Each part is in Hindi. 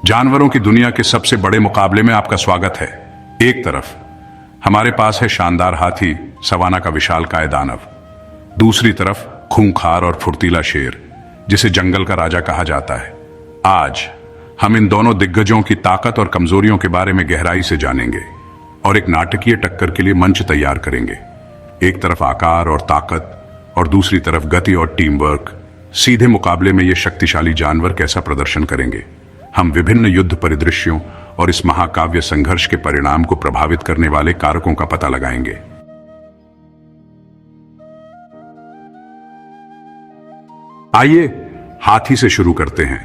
जानवरों की दुनिया के सबसे बड़े मुकाबले में आपका स्वागत है। एक तरफ हमारे पास है शानदार हाथी, सवाना का विशालकाय दानव। दूसरी तरफ खूंखार और फुर्तीला शेर, जिसे जंगल का राजा कहा जाता है। आज हम इन दोनों दिग्गजों की ताकत और कमजोरियों के बारे में गहराई से जानेंगे और एक नाटकीय टक्कर के लिए मंच तैयार करेंगे। एक तरफ आकार और ताकत और दूसरी तरफ गति और टीम वर्क। सीधे मुकाबले में ये शक्तिशाली जानवर कैसा प्रदर्शन करेंगे? हम विभिन्न युद्ध परिदृश्यों और इस महाकाव्य संघर्ष के परिणाम को प्रभावित करने वाले कारकों का पता लगाएंगे। आइए हाथी से शुरू करते हैं।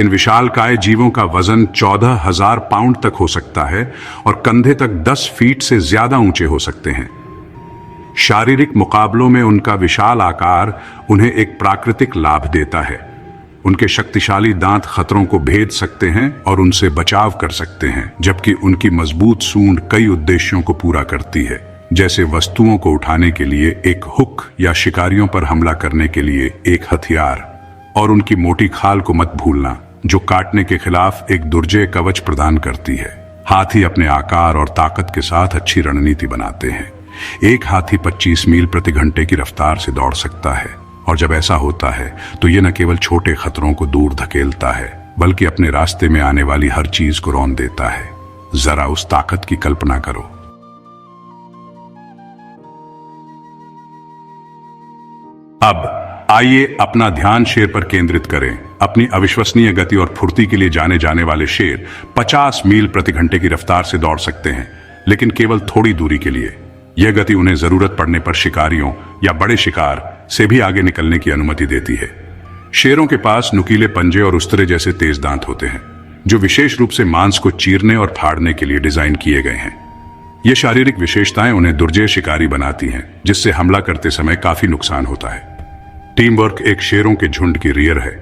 इन विशालकाय जीवों का वजन 14,000 पाउंड तक हो सकता है और कंधे तक 10 फीट से ज्यादा ऊंचे हो सकते हैं। शारीरिक मुकाबलों में उनका विशाल आकार उन्हें एक प्राकृतिक लाभ देता है। उनके शक्तिशाली दांत खतरों को भेद सकते हैं और उनसे बचाव कर सकते हैं, जबकि उनकी मजबूत सूंड कई उद्देश्यों को पूरा करती है, जैसे वस्तुओं को उठाने के लिए एक हुक या शिकारियों पर हमला करने के लिए एक हथियार। और उनकी मोटी खाल को मत भूलना, जो काटने के खिलाफ एक दुर्जय कवच प्रदान करती है। हाथी अपने आकार और ताकत के साथ अच्छी रणनीति बनाते हैं। एक हाथी 25 मील प्रति घंटे की रफ्तार से दौड़ सकता है, और जब ऐसा होता है तो यह न केवल छोटे खतरों को दूर धकेलता है, बल्कि अपने रास्ते में आने वाली हर चीज को रौंद देता है। जरा उस ताकत की कल्पना करो। अब आइए अपना ध्यान शेर पर केंद्रित करें। अपनी अविश्वसनीय गति और फुर्ती के लिए जाने जाने वाले शेर 50 मील प्रति घंटे की रफ्तार से दौड़ सकते हैं, लेकिन केवल थोड़ी दूरी के लिए। यह गति उन्हें जरूरत पड़ने पर शिकारियों या बड़े शिकार से भी आगे निकलने की अनुमति देती है। शेरों के पास नुकीले पंजे और उस्तरे जैसे तेज दांत होते हैं, जो विशेष रूप से मांस को चीरने और फाड़ने के लिए डिजाइन किए गए हैं। ये शारीरिक विशेषताएं उन्हें दुर्जय शिकारी बनाती हैं, जिससे हमला करते समय काफी नुकसान होता है। टीम वर्क एक शेरों के झुंड की रियर है।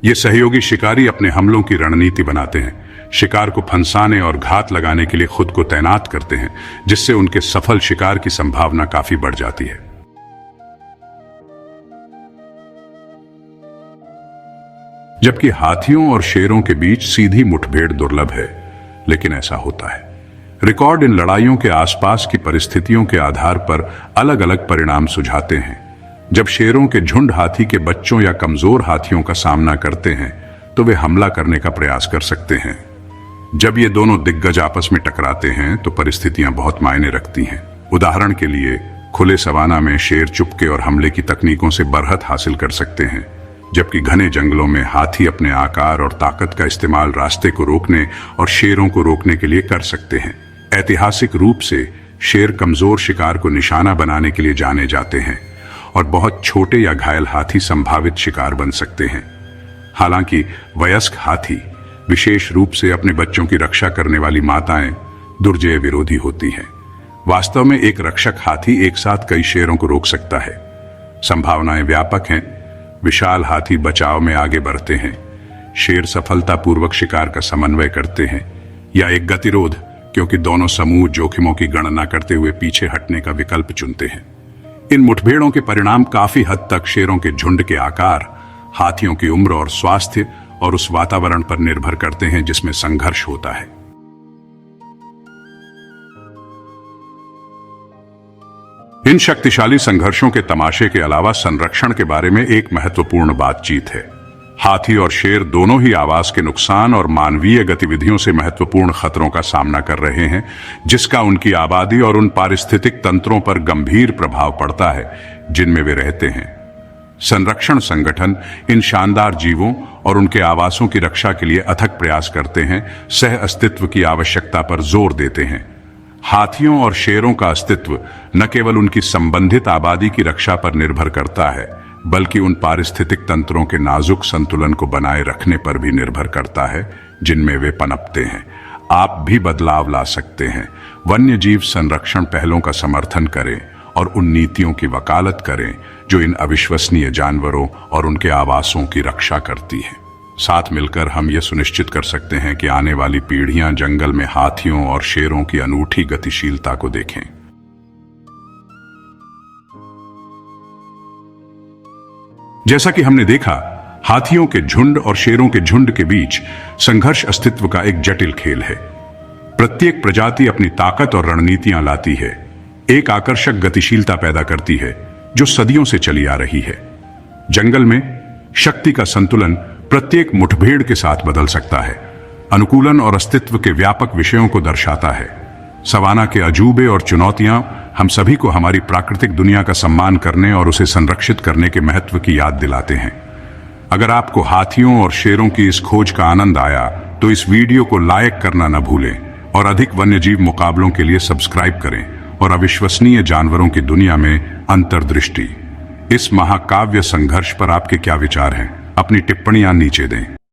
ये सहयोगी शिकारी अपने हमलों की रणनीति बनाते हैं, शिकार को फंसाने और घात लगाने के लिए खुद को तैनात करते हैं, जिससे उनके सफल शिकार की संभावना काफी बढ़ जाती है। जबकि हाथियों और शेरों के बीच सीधी मुठभेड़ दुर्लभ है, लेकिन ऐसा होता है। रिकॉर्ड इन लड़ाइयों के आसपास की परिस्थितियों के आधार पर अलग अलग परिणाम सुझाते हैं। जब शेरों के झुंड हाथी के बच्चों या कमजोर हाथियों का सामना करते हैं, तो वे हमला करने का प्रयास कर सकते हैं। जब ये दोनों दिग्गज आपस में टकराते हैं, तो परिस्थितियां बहुत मायने रखती हैं। उदाहरण के लिए, खुले सवाना में शेर चुपके और हमले की तकनीकों से बरहत हासिल कर सकते हैं, जबकि घने जंगलों में हाथी अपने आकार और ताकत का इस्तेमाल रास्ते को रोकने और शेरों को रोकने के लिए कर सकते हैं। ऐतिहासिक रूप से शेर कमजोर शिकार को निशाना बनाने के लिए जाने जाते हैं, और बहुत छोटे या घायल हाथी संभावित शिकार बन सकते हैं। हालांकि वयस्क हाथी, विशेष रूप से अपने बच्चों की रक्षा करने वाली माताएं, दुर्जय विरोधी होती हैं। वास्तव में एक रक्षक हाथी एक साथ कई शेरों को रोक सकता है। संभावनाएं व्यापक हैं। विशाल हाथी बचाव में आगे बढ़ते हैं, शेर सफलतापूर्वक शिकार का समन्वय करते हैं, या एक गतिरोध, क्योंकि दोनों समूह जोखिमों की गणना करते हुए पीछे हटने का विकल्प चुनते हैं। इन मुठभेड़ों के परिणाम काफी हद तक शेरों के झुंड के आकार, हाथियों की उम्र और स्वास्थ्य और उस वातावरण पर निर्भर करते हैं जिसमें संघर्ष होता है। इन शक्तिशाली संघर्षों के तमाशे के अलावा संरक्षण के बारे में एक महत्वपूर्ण बातचीत है। हाथी और शेर दोनों ही आवास के नुकसान और मानवीय गतिविधियों से महत्वपूर्ण खतरों का सामना कर रहे हैं, जिसका उनकी आबादी और उन पारिस्थितिक तंत्रों पर गंभीर प्रभाव पड़ता है जिनमें वे रहते हैं। संरक्षण संगठन इन शानदार जीवों और उनके आवासों की रक्षा के लिए अथक प्रयास करते हैं, सह अस्तित्व की आवश्यकता पर जोर देते हैं। हाथियों और शेरों का अस्तित्व न केवल उनकी संबंधित आबादी की रक्षा पर निर्भर करता है, बल्कि उन पारिस्थितिक तंत्रों के नाजुक संतुलन को बनाए रखने पर भी निर्भर करता है जिनमें वे पनपते हैं। आप भी बदलाव ला सकते हैं। वन्य जीव संरक्षण पहलों का समर्थन करें और उन नीतियों की वकालत करें जो इन अविश्वसनीय जानवरों और उनके आवासों की रक्षा करती हैं। साथ मिलकर हम ये सुनिश्चित कर सकते हैं कि आने वाली पीढ़ियां जंगल में हाथियों और शेरों की अनूठी गतिशीलता को देखें। जैसा कि हमने देखा, हाथियों के झुंड और शेरों के झुंड के बीच संघर्ष अस्तित्व का एक जटिल खेल है। प्रत्येक प्रजाति अपनी ताकत और रणनीतियां लाती है, एक आकर्षक गतिशीलता पैदा करती है जो सदियों से चली आ रही है। जंगल में शक्ति का संतुलन प्रत्येक मुठभेड़ के साथ बदल सकता है, अनुकूलन और अस्तित्व के व्यापक विषयों को दर्शाता है। सवाना के अजूबे और चुनौतियां हम सभी को हमारी प्राकृतिक दुनिया का सम्मान करने और उसे संरक्षित करने के महत्व की याद दिलाते हैं। अगर आपको हाथियों और शेरों की इस खोज का आनंद आया तो इस वीडियो को लाइक करना न भूलें और अधिक वन्यजीव मुकाबलों के लिए सब्सक्राइब करें और अविश्वसनीय जानवरों की दुनिया में अंतर्दृष्टि। इस महाकाव्य संघर्ष पर आपके क्या विचार हैं? अपनी टिप्पणियां नीचे दें।